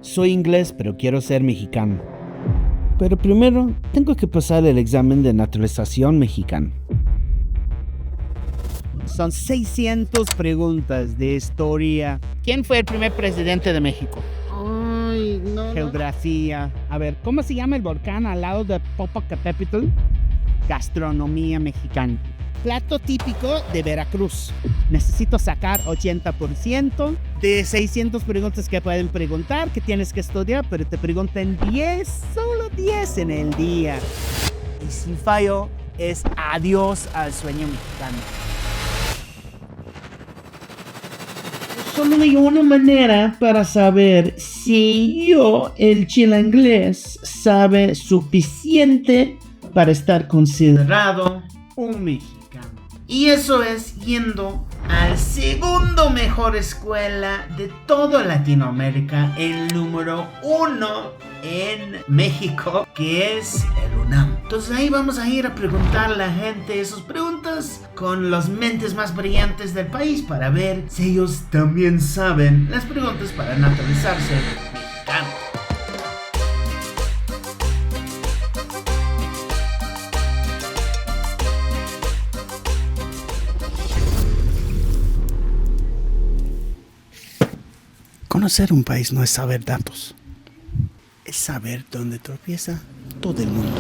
Soy inglés, pero quiero ser mexicano. Pero primero, tengo que pasar el examen de naturalización mexicana. Son 600 preguntas de historia. ¿Quién fue el primer presidente de México? Ay, no. Geografía. A ver, ¿cómo se llama el volcán al lado de Popocatépetl? Gastronomía mexicana. Plato típico de Veracruz. Necesito sacar 80% de 600 preguntas que pueden preguntar, que tienes que estudiar, pero te preguntan 10, solo 10 en el día. Y si fallo, es adiós al sueño mexicano. Solo hay una manera para saber si yo, el chilanglés, sabe suficiente para estar considerado un mexicano. Y eso es yendo al segundo mejor escuela de toda Latinoamérica, el número 1 en México, que es el UNAM. Entonces ahí vamos a ir a preguntar a la gente esas preguntas con las mentes más brillantes del país para ver si ellos también saben las preguntas para naturalizarse mexicano. Conocer un país no es saber datos, es saber dónde tropieza todo el mundo.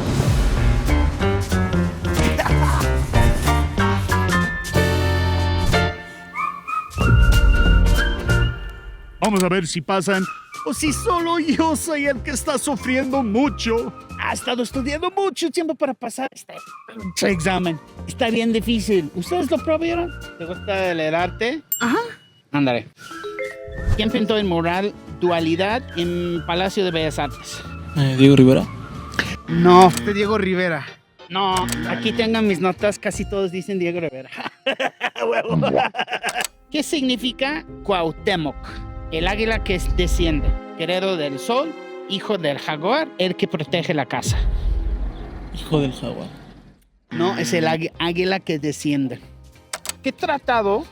Vamos a ver si pasan o si solo yo soy el que está sufriendo mucho. Ha estado estudiando mucho tiempo para pasar este examen. Está bien difícil. ¿Ustedes lo probaron? ¿Te gusta leer arte? Ajá. Ándale. ¿Quién pintó el mural Dualidad en Palacio de Bellas Artes? Diego Rivera. No, de Diego Rivera. No, aquí tengan mis notas, casi todos dicen Diego Rivera. Huevo. ¿Qué significa Cuauhtémoc? El águila que desciende, guerrero del sol, hijo del jaguar, el que protege la casa. Hijo del jaguar. No, es el águila que desciende. ¿Qué tratado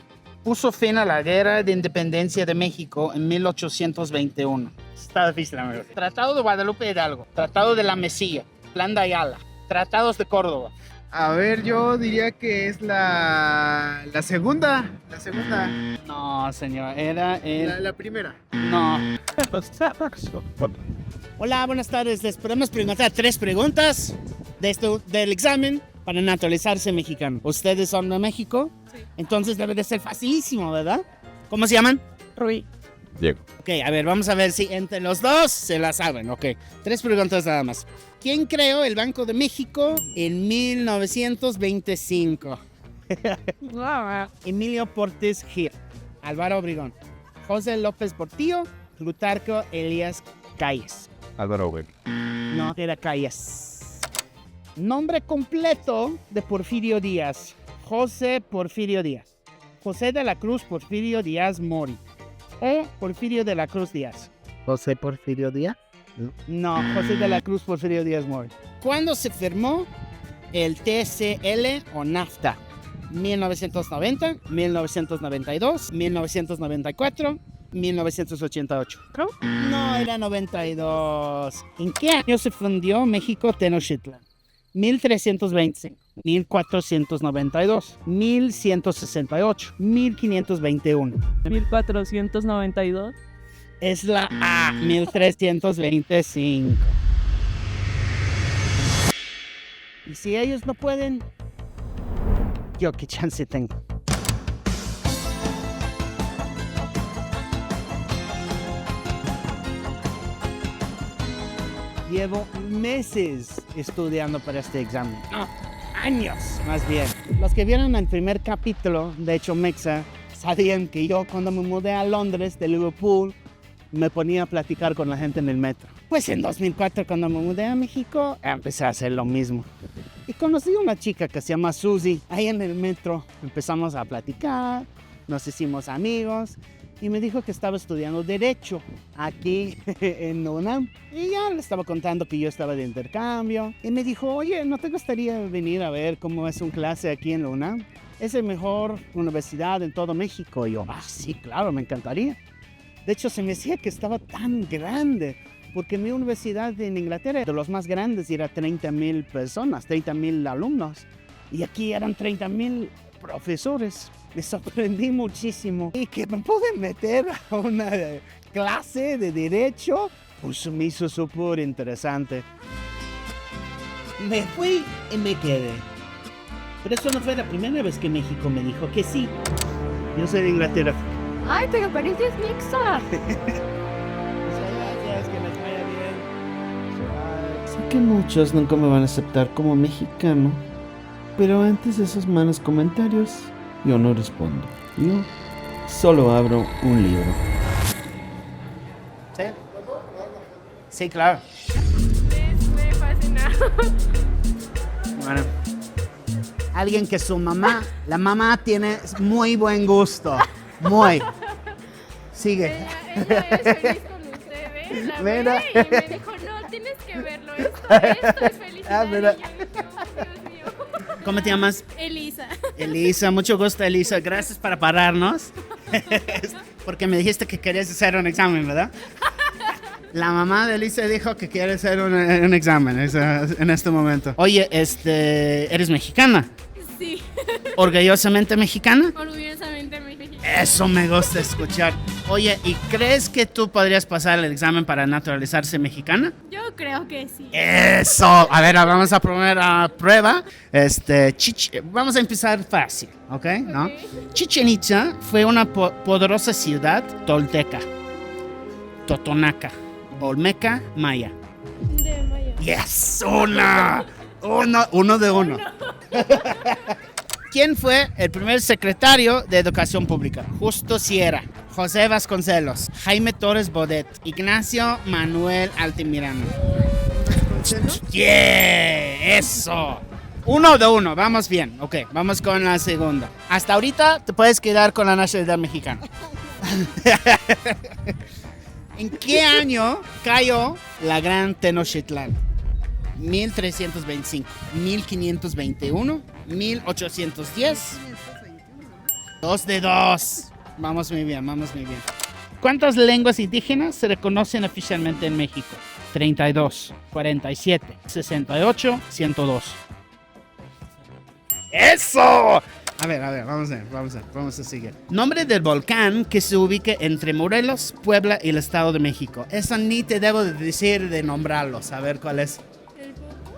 puso fin a la Guerra de Independencia de México en 1821? Está difícil, amigo. Tratado de Guadalupe Hidalgo, Tratado de la Mesilla, Plan de Ayala, Tratados de Córdoba. A ver, yo diría que es la segunda. La segunda. No, señor, era el... La primera. No. Hola, buenas tardes. Les podemos preguntar 3 preguntas del examen para naturalizarse mexicano. ¿Ustedes son de México? Sí. Entonces debe de ser facilísimo, ¿verdad? ¿Cómo se llaman? Rui. Diego. Ok, a ver, vamos a ver si entre los dos se la saben. Ok, 3 preguntas nada más. ¿Quién creó el Banco de México en 1925? Emilio Portes Gil, Álvaro Obregón, José López Portillo, Plutarco Elías Calles. Álvaro Obregón. No, era Calles. Nombre completo de Porfirio Díaz. José Porfirio Díaz. José de la Cruz Porfirio Díaz Mori. O Porfirio de la Cruz Díaz. José Porfirio Díaz. No, José de la Cruz Porfirio Díaz Mori. ¿Cuándo se firmó el TCL o NAFTA? 1990, 1992, 1994, 1988. No, era 92. ¿En qué año se fundió México Tenochtitlan? 1325, 1492, 1168, 1521. 1492. Es la A, 1325. Y si ellos no pueden, yo qué chance tengo. Llevo meses estudiando para este examen. No, años más bien. Los que vieron el primer capítulo de Hecho Mexa sabían que yo cuando me mudé a Londres de Liverpool me ponía a platicar con la gente en el metro. Pues en 2004 cuando me mudé a México empecé a hacer lo mismo. Y conocí a una chica que se llama Susie. Ahí en el metro empezamos a platicar, nos hicimos amigos. Y me dijo que estaba estudiando Derecho aquí en UNAM. Y ya le estaba contando que yo estaba de intercambio. Y me dijo, oye, ¿no te gustaría venir a ver cómo es un clase aquí en la UNAM? Es la mejor universidad en todo México. Y yo, sí, claro, me encantaría. De hecho, se me decía que estaba tan grande, porque mi universidad en Inglaterra, de los más grandes, era 30,000 personas, 30,000 alumnos. Y aquí eran 30,000 profesores. Me sorprendí muchísimo. Y que me pude meter a una clase de derecho, pues me hizo súper interesante. Me fui y me quedé. Pero eso no fue la primera vez que México me dijo que sí. Yo soy de Inglaterra. Ay, pero pareces Mixa. Gracias, que les vaya bien. Sé que muchos nunca me van a aceptar como mexicano, pero antes de esos malos comentarios, yo no respondo. Yo solo abro un libro. ¿Sí? Sí, claro. Me fascina. Bueno. Alguien que su mamá, la mamá tiene muy buen gusto. Muy. Sigue. Ella es feliz con usted, ¿ves? La Mira. ve y me dijo, no, tienes que verlo, esto es felicidad. Ah, mira. Y yo, Dios mío. ¿Cómo te llamas? Elisa. Elisa, mucho gusto, Elisa. Gracias por pararnos. Porque me dijiste que querías hacer un examen, ¿verdad? La mamá de Elisa dijo que quiere hacer un examen en este momento. Oye, ¿eres mexicana? Sí, ¿Orgullosamente mexicana? orgullosamente mexicana. Eso me gusta escuchar. Oye, ¿y crees que tú podrías pasar el examen para naturalizarse mexicana? Yo creo que sí. Eso. A ver, vamos a poner a prueba. Vamos a empezar fácil, ¿ok? ¿No? Chichén Itzá fue una poderosa ciudad tolteca, totonaca, olmeca, maya. De Maya. Yes, uno de uno. ¿Quién fue el primer secretario de Educación Pública? Justo Sierra, José Vasconcelos, Jaime Torres Bodet, Ignacio Manuel Altamirano. Yeah, eso. Uno de uno, vamos bien. Ok, vamos con la segunda. Hasta ahorita te puedes quedar con la nacionalidad mexicana. ¿En qué año cayó la Gran Tenochtitlán? 1325, 1521, 1810. 2 de 2. Vamos muy bien, vamos muy bien. ¿Cuántas lenguas indígenas se reconocen oficialmente en México? 32, 47, 68, 102. ¡Eso! A ver, vamos a seguir. Nombre del volcán que se ubica entre Morelos, Puebla y el Estado de México. Eso ni te debo de decir de nombrarlos. A ver cuál es.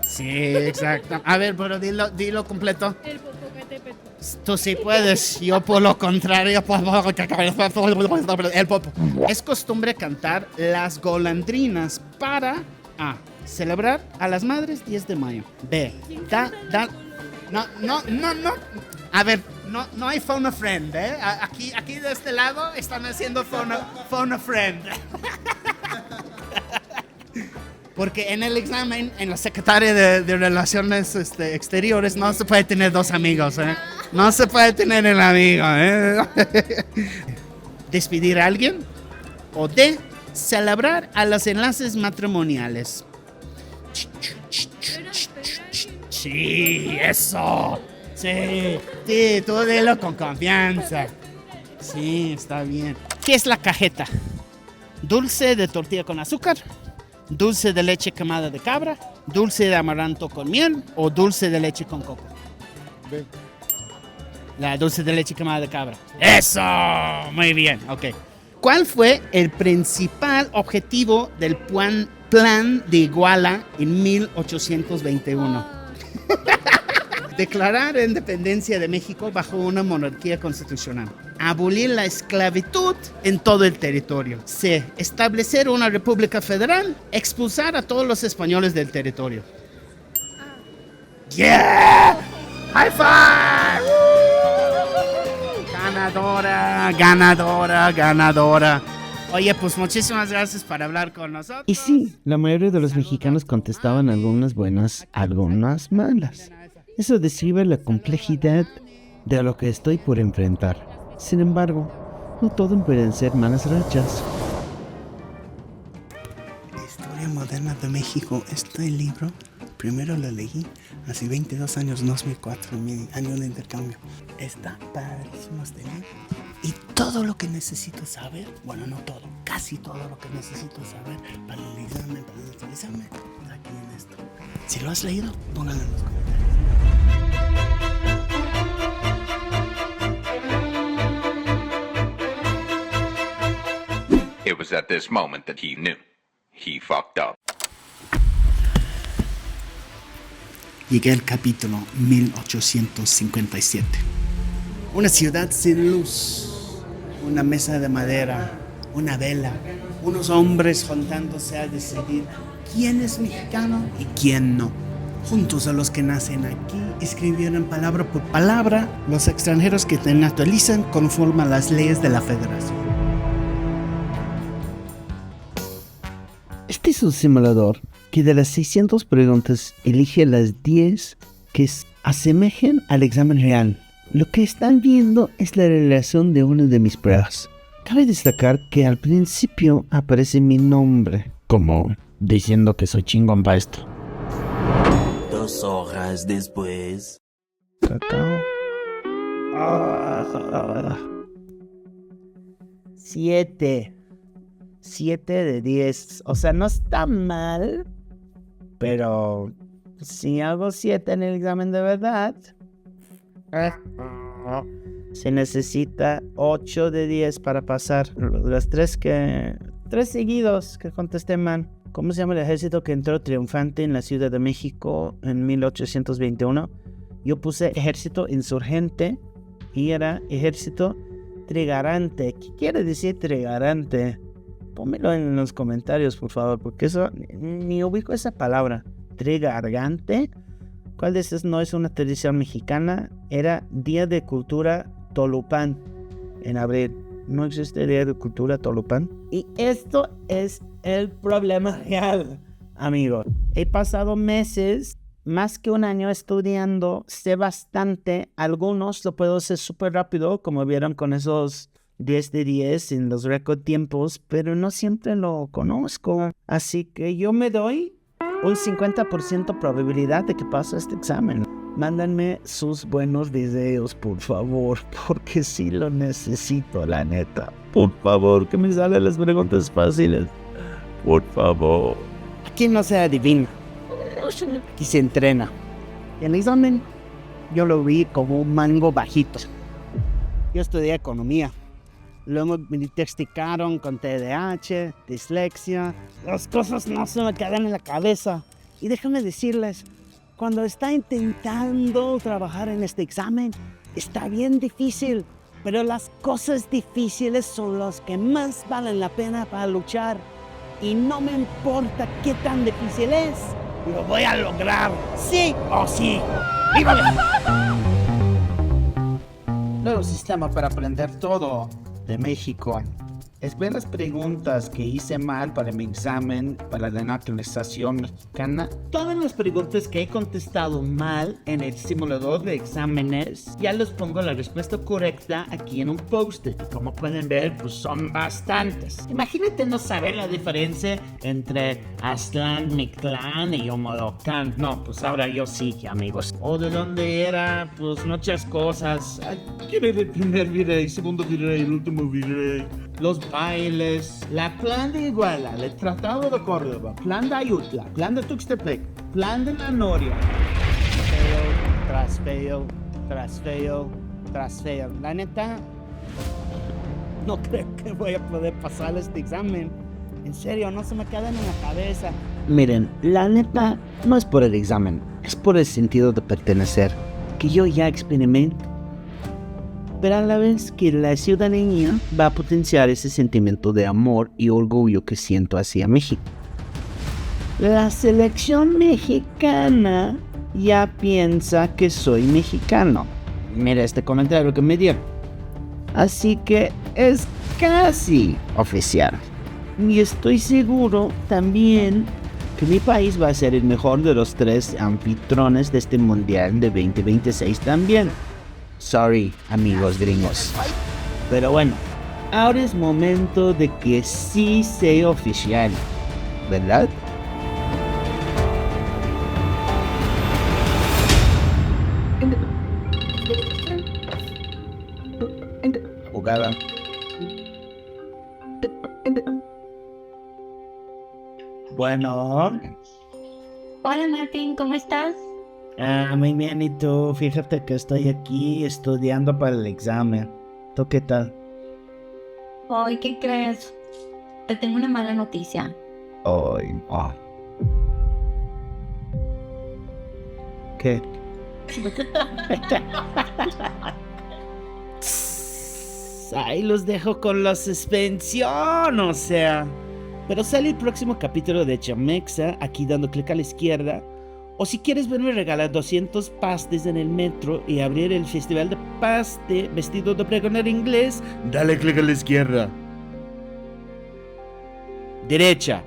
Sí, exacto. A ver, pero dilo completo. El Popocatépetl. Tú sí puedes, yo por lo contrario. El popo. Es costumbre cantar las golondrinas para A. Celebrar a las madres 10 de mayo. B. No. A ver, no hay phone a friend, ¿eh? Aquí de este lado están haciendo phone a friend. Porque en el examen, en la secretaria de Relaciones Exteriores, no se puede tener dos amigos, ¿eh? No se puede tener el amigo, ¿eh? Despedir a alguien. O D. Celebrar a los enlaces matrimoniales. Sí, eso. Sí, tú dilo con confianza. Sí, está bien. ¿Qué es la cajeta? Dulce de tortilla con azúcar, dulce de leche quemada de cabra, dulce de amaranto con miel o dulce de leche con coco. La dulce de leche quemada de cabra. Eso, muy bien, ok. ¿Cuál fue el principal objetivo del Plan de Iguala en 1821? Declarar la independencia de México bajo una monarquía constitucional. Abolir la esclavitud en todo el territorio. C. Establecer una república federal. Expulsar a todos los españoles del territorio. ¡Yeah! ¡High five! Ganadora. Oye, pues muchísimas gracias por hablar con nosotros. Y sí, la mayoría de los mexicanos contestaban algunas buenas, algunas malas. Eso describe la complejidad de lo que estoy por enfrentar. Sin embargo, no todo pueden ser malas rachas. Historia moderna de México. Este libro, primero lo leí hace 22 años, 2004, mi año de intercambio. Está padrísimo este libro. Y todo lo que necesito saber, bueno, no todo, casi todo lo que necesito saber para el examen, está aquí en esto. Si lo has leído, pónganlo en los comentarios. It was at this moment that he knew. He fucked up. Llegué al capítulo 1857. Una ciudad sin luz, una mesa de madera, una vela, unos hombres juntándose a decidir quién es mexicano y quién no. Juntos a los que nacen aquí escribieron palabra por palabra los extranjeros que te naturalizan conforme a las leyes de la federación. Este es un simulador que de las 600 preguntas elige las 10 que asemejen al examen real. Lo que están viendo es la relación de una de mis pruebas. Cabe destacar que al principio aparece mi nombre, como diciendo que soy chingón para esto. 2 horas después. Cacao. 7 de 10. O sea, no está mal. Pero si hago 7 en el examen de verdad, se necesita 8 de 10 para pasar. Las 3 seguidos que contesté mal. ¿Cómo se llama el ejército que entró triunfante en la Ciudad de México en 1821? Yo puse ejército insurgente y era ejército trigarante. ¿Qué quiere decir trigarante? Pónmelo en los comentarios, por favor, porque eso ni ubico esa palabra. Trigargante. ¿Cuál de estas no es una tradición mexicana? Era Día de Cultura Tolupán en abril. No existe Día de Cultura Tolupán. Y esto es el problema real, amigos. He pasado meses, más que un año estudiando. Sé bastante. Algunos lo puedo hacer súper rápido, como vieron con esos 10 de 10 en los récord tiempos, pero no siempre lo conozco. Así que yo me doy un 50% probabilidad de que pase este examen. Mándenme sus buenos videos, por favor, porque sí lo necesito, la neta. Por favor, que me salen las preguntas fáciles. Por favor. Aquí no se adivina. Aquí se entrena. Y el examen yo lo vi como un mango bajito. Yo estudié economía. Luego me diagnosticaron con TDAH, dislexia. Las cosas no se me quedan en la cabeza. Y déjame decirles, cuando está intentando trabajar en este examen, está bien difícil. Pero las cosas difíciles son las que más valen la pena para luchar. Y no me importa qué tan difícil es. Lo voy a lograr. Sí o sí. ¡Viva! Nuevo sistema para aprender todo de México. Es ver las preguntas que hice mal para mi examen para la naturalización mexicana. Todas las preguntas que he contestado mal en el simulador de exámenes, ya les pongo la respuesta correcta aquí en un post-it. Como pueden ver, pues son bastantes. Imagínate no saber la diferencia entre Aztlán, Mictlán y Omolocán. No, pues ahora yo sí, amigos. O de dónde era, pues muchas cosas. ¿Quién era el primer virrey, segundo virrey, el último virrey? Los bailes, la plan de Iguala, el Tratado de Córdoba, plan de Ayutla, plan de Tuxtepec, plan de la Noria. Fail, tras fail, tras fail, tras fail. La neta, no creo que voy a poder pasar este examen. En serio, no se me quedan en la cabeza. Miren, la neta, no es por el examen, es por el sentido de pertenecer, que yo ya experimenté. Pero a la vez que la ciudadanía va a potenciar ese sentimiento de amor y orgullo que siento hacia México. La selección mexicana ya piensa que soy mexicano. Mira este comentario que me dieron. Así que es casi oficial. Y estoy seguro también que mi país va a ser el mejor de los 3 anfitriones de este Mundial de 2026 también. Sorry, amigos gringos. Pero bueno, ahora es momento de que sí sea oficial, ¿verdad? Ok, madrugada. Bueno. Hola Martín, ¿cómo estás? Muy bien, ¿y tú? Fíjate que estoy aquí estudiando para el examen. ¿Tú qué tal? Hoy, ¿qué crees? Te tengo una mala noticia. Ay, ¿Qué? Ahí los dejo con la suspensión, o sea. Pero sale el próximo capítulo de Chamexa, aquí dando clic a la izquierda. O si quieres verme regalar 200 pastes en el metro y abrir el festival de paste vestido de pregonero inglés, dale clic a la izquierda. Derecha.